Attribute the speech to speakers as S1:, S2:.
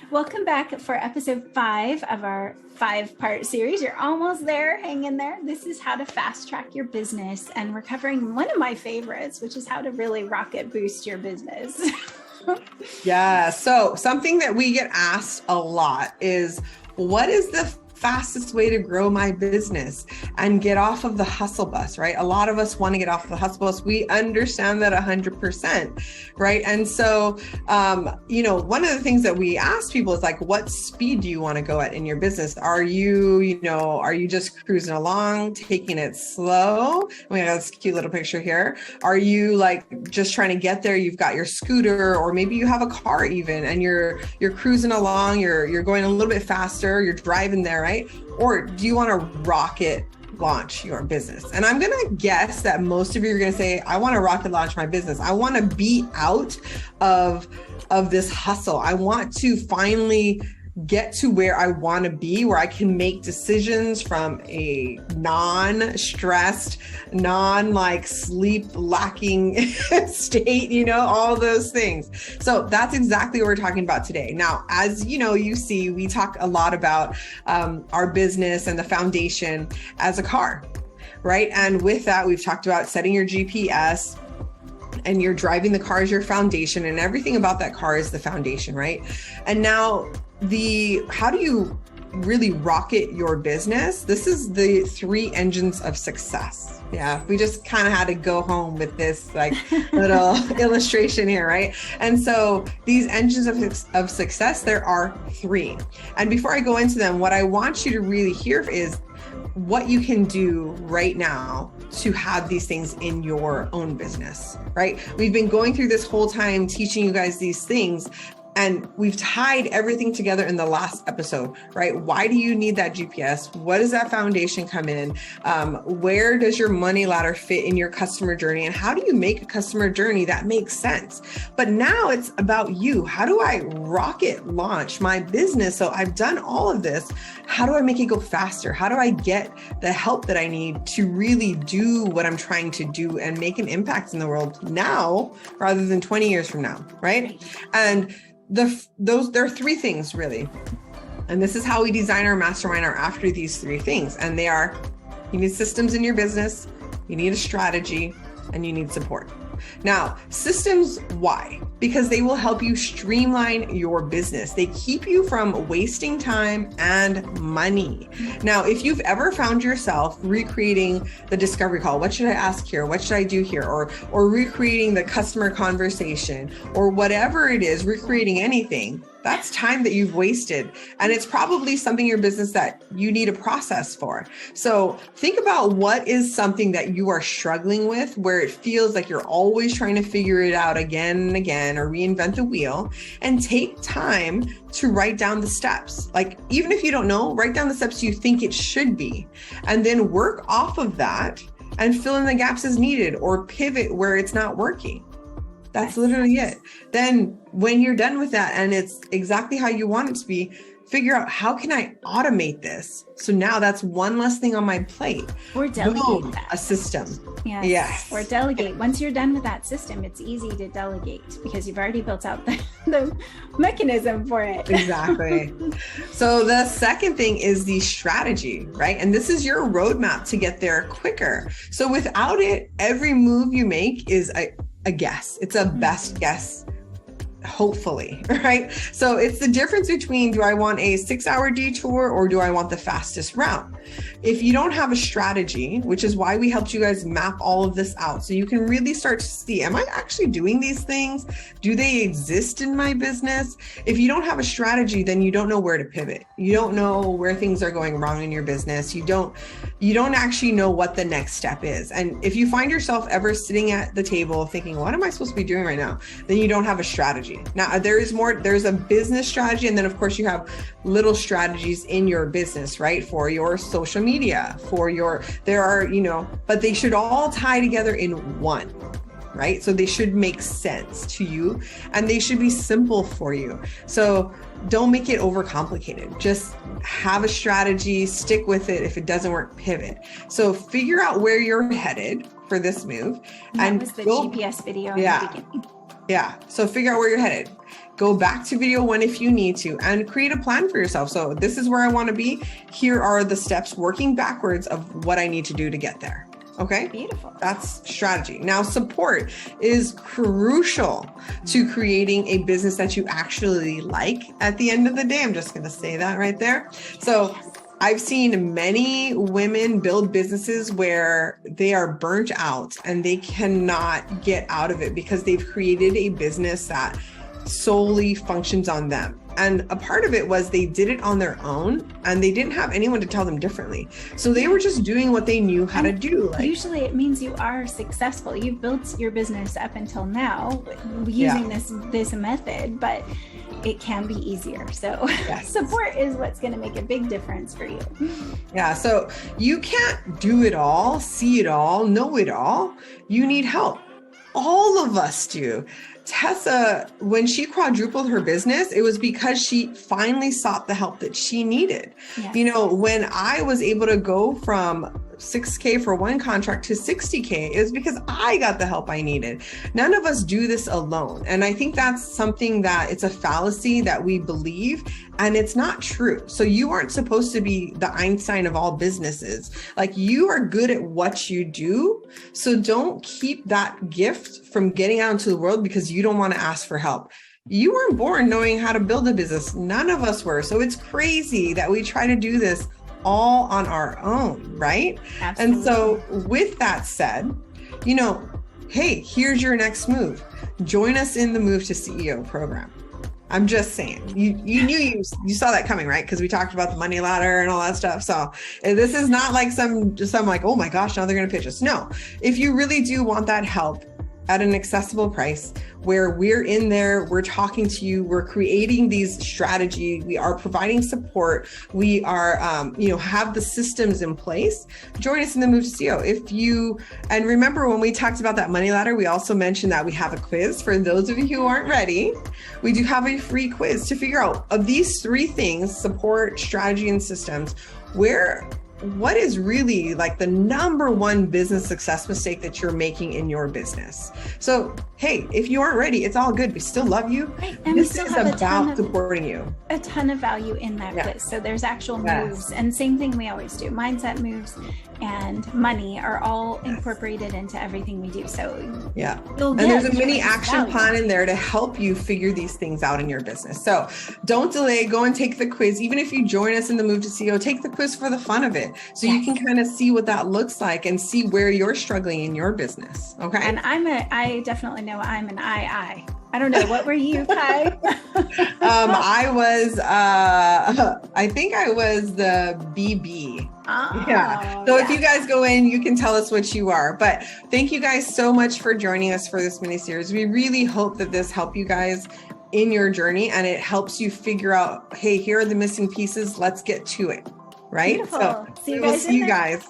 S1: Welcome back for episode 5 of our 5-part series. You're almost there. Hang in there. This is how to fast track your business. And we're covering one of my favorites, which is how to really rocket boost your business.
S2: Yeah. So something that we get asked a lot is, what is the fastest way to grow my business and get off of the hustle bus, right? A lot of us want to get off the hustle bus. We understand that 100%, right? And so, one of the things that we ask people is like, what speed do you want to go at in your business? Are you just cruising along, taking it slow? We got this cute little picture here. Are you like just trying to get there? You've got your scooter, or maybe you have a car even, and you're cruising along, you're going a little bit faster, you're driving there, right? Or do you want to rocket launch your business? And I'm going to guess that most of you are going to say, I want to rocket launch my business. I want to be out of this hustle. I want to finally get to where I want to be, where I can make decisions from a non-stressed, sleep lacking state, all those things. So that's exactly what we're talking about today. Now, as you see, we talk a lot about our business and the foundation as a car, right? And with that, we've talked about setting your GPS, and you're driving the car as your foundation, and everything about that car is the foundation, right? And now how do you really rocket your business? This is the 3 engines of success. Yeah, we just kind of had to go home with this little illustration here, right? And so these engines of success, there are 3. And before I go into them, what I want you to really hear is what you can do right now to have these things in your own business, right? We've been going through this whole time teaching you guys these things, and we've tied everything together in the last episode, right? Why do you need that GPS? What does that foundation come in? Where does your money ladder fit in your customer journey? And how do you make a customer journey that makes sense? But now it's about you. How do I rocket launch my business? So I've done all of this. How do I make it go faster? How do I get the help that I need to really do what I'm trying to do and make an impact in the world now rather than 20 years from now, right? And there are 3 things really. And this is how we design our mastermind are after these 3 things. And they are, you need systems in your business, you need a strategy, and you need support. Now, systems, why? Because they will help you streamline your business. They keep you from wasting time and money. Now, if you've ever found yourself recreating the discovery call, what should I ask here? What should I do here? Or recreating the customer conversation, or whatever it is, recreating anything, that's time that you've wasted. And it's probably something in your business that you need a process for. So think about what is something that you are struggling with, where it feels like you're always trying to figure it out again and again, or reinvent the wheel, and take time to write down the steps. Like, even if you don't know, write down the steps you think it should be, and then work off of that and fill in the gaps as needed, or pivot where it's not working. That's literally it. Then when you're done with that and it's exactly how you want it to be, figure out, how can I automate this? So now that's one less thing on my plate.
S1: Or delegate that.
S2: A system.
S1: Yes. Or delegate. Once you're done with that system, it's easy to delegate because you've already built out the mechanism for it.
S2: Exactly. So the second thing is the strategy, right? And this is your roadmap to get there quicker. So without it, every move you make is a guess. It's a best guess, hopefully, right? So it's the difference between, do I want a 6-hour detour or do I want the fastest route? If you don't have a strategy, which is why we helped you guys map all of this out, so you can really start to see, am I actually doing these things? Do they exist in my business? If you don't have a strategy, then you don't know where to pivot. You don't know where things are going wrong in your business. You don't actually know what the next step is. And if you find yourself ever sitting at the table thinking, what am I supposed to be doing right now? Then you don't have a strategy. Now, there's a business strategy. And then of course you have little strategies in your business, right? For your social media, but they should all tie together in one, right? So they should make sense to you and they should be simple for you. So don't make it overcomplicated. Just have a strategy, stick with it. If it doesn't work, pivot. So figure out where you're headed for this move.
S1: That was the GPS video in the beginning.
S2: Yeah. So figure out where you're headed. Go back to video one if you need to, and create a plan for yourself. So this is where I want to be. Here are the steps working backwards of what I need to do to get there. Okay.
S1: Beautiful.
S2: That's strategy. Now, support is crucial to creating a business that you actually like at the end of the day. I'm just going to say that right there. So I've seen many women build businesses where they are burnt out and they cannot get out of it because they've created a business that solely functions on them. And a part of it was they did it on their own and they didn't have anyone to tell them differently. So they were just doing what they knew how to do.
S1: Usually it means you are successful. You've built your business up until now using this method, but it can be easier. So support is what's going to make a big difference for you.
S2: Yeah. So you can't do it all, see it all, know it all. You need help. All of us do. Tessa, when she quadrupled her business, it was because she finally sought the help that she needed. Yes. You know, when I was able to go from $6K for one contract to $60K, it was because I got the help I needed. None of us do this alone. And I think that's something that it's a fallacy that we believe, and it's not true. So you aren't supposed to be the Einstein of all businesses. Like, you are good at what you do. So don't keep that gift from getting out into the world because you don't want to ask for help. You weren't born knowing how to build a business. None of us were. So it's crazy that we try to do this all on our own, right? Absolutely. And so with that said, you know, hey, here's your next move. Join us in the Move to CEO program. I'm just saying, you knew you saw that coming, right? Because we talked about the money ladder and all that stuff. So this is not like some like, oh my gosh, now they're going to pitch us. No, if you really do want that help at an accessible price, where we're in there, we're talking to you, we're creating these strategies, we are providing support, we are, have the systems in place. Join us in the Move to CEO. And remember when we talked about that money ladder, we also mentioned that we have a quiz for those of you who aren't ready. We do have a free quiz to figure out of these three things: support, strategy, and systems, what is really like the number one business success mistake that you're making in your business. So, hey, if you aren't ready, it's all good. We still love you.
S1: Right. And
S2: this is about supporting you.
S1: A ton of value in that quiz. So there's actual moves, and same thing we always do. Mindset moves and money are all incorporated into everything we do. So
S2: and there's a mini action plan in there to help you figure these things out in your business. So don't delay, go and take the quiz. Even if you join us in the Move to CEO, take the quiz for the fun of it. So you can kind of see what that looks like and see where you're struggling in your business. Okay.
S1: And I definitely know I'm an I don't know. What were you, Kai?
S2: I was, I think I was the BB. So if you guys go in, you can tell us what you are. But thank you guys so much for joining us for this mini series. We really hope that this helped you guys in your journey and it helps you figure out, hey, here are the missing pieces. Let's get to it. Right?
S1: Beautiful.
S2: So see you guys.